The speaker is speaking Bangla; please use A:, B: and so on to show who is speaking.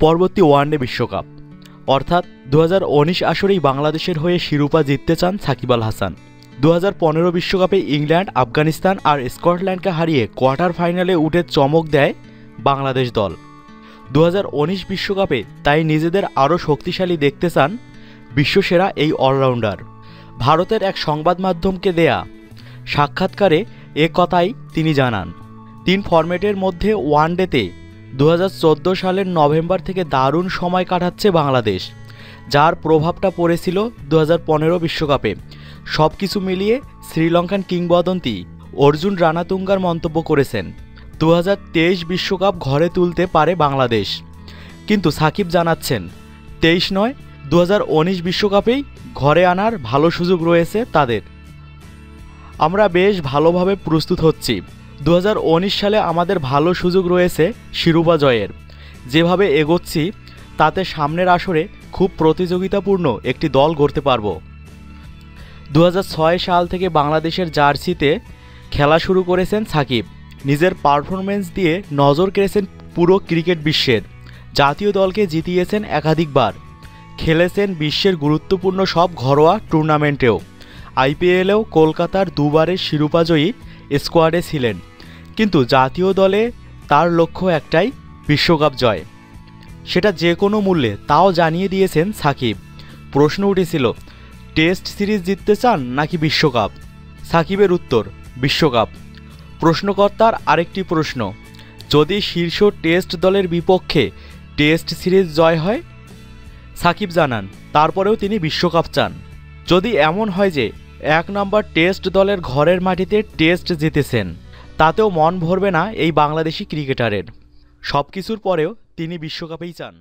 A: পরবর্তী ওয়ানডে বিশ্বকাপ অর্থাৎ 2019 আসরেই বাংলাদেশের হয়ে শিরোপা জিততে চান সাকিব আল হাসান। 2015 বিশ্বকাপে ইংল্যান্ড, আফগানিস্তান আর স্কটল্যান্ডকে হারিয়ে কোয়ার্টার ফাইনালে উঠে চমক দেয় বাংলাদেশ দল। 2019 বিশ্বকাপে তাই নিজেদের আরও শক্তিশালী দেখতে চান বিশ্বসেরা এই অলরাউন্ডার। ভারতের এক সংবাদ মাধ্যমকে দেয়া সাক্ষাৎকারে এ কথাই তিনি জানান। 3 ফরম্যাটের মধ্যে ওয়ানডেতে 2014 সালের নভেম্বর থেকে দারুণ সময় কাটাচ্ছে বাংলাদেশ, যার প্রভাবটা পড়েছিল 2015 বিশ্বকাপে। সব কিছু মিলিয়ে শ্রীলঙ্কান কিংবদন্তি অর্জুন রানাতুঙ্গার মন্তব্য করেছেন, 2023 বিশ্বকাপ ঘরে তুলতে পারে বাংলাদেশ। কিন্তু সাকিব জানাচ্ছেন 23 নয়, 2019 বিশ্বকাপেই ঘরে আনার ভালো সুযোগ রয়েছে তাদের। আমরা বেশ ভালোভাবে প্রস্তুত হচ্ছি। 2019 সালে আমাদের ভালো সুযোগ রয়েছে শিরোপা জয়ের। যেভাবে এগোচ্ছি তাতে সামনের আসরে খুব প্রতিযোগিতাপূর্ণ একটি দল গড়তে পারব। 2006 সাল থেকে বাংলাদেশের জার্সিতে খেলা শুরু করেছেন সাকিব। নিজের পারফরমেন্স দিয়ে নজর কেড়েছেন পুরো ক্রিকেট বিশ্বের। জাতীয় দলকে জিতিয়েছেন একাধিকবার, খেলেছেন বিশ্বের গুরুত্বপূর্ণ সব ঘরোয়া টুর্নামেন্টেও। আইপিএলেও কলকাতার দুবারের শিরোপাজয়ী স্কোয়াডে ছিলেন। কিন্তু জাতীয় দলে তার লক্ষ্য একটাই, বিশ্বকাপ জয়, সেটা যে কোনো মূল্যে, তাও জানিয়ে দিয়েছেন সাকিব। প্রশ্ন উঠেছিল টেস্ট সিরিজ জিততে চান নাকি বিশ্বকাপ? সাকিবের উত্তর বিশ্বকাপ। প্রশ্নকর্তার আরেকটি প্রশ্ন, যদি শীর্ষ টেস্ট দলের বিপক্ষে টেস্ট সিরিজ জয় হয়? সাকিব জানান তারপরেও তিনি বিশ্বকাপ চান। যদি এমন হয় যে 1 নম্বর টেস্ট দলের ঘরের মাটিতে টেস্ট জিতেছেন, তাতেও মন ভরবে না এই বাংলাদেশি ক্রিকেটারের। সব কিছুর পরেও তিনি বিশ্বকাপেই চান।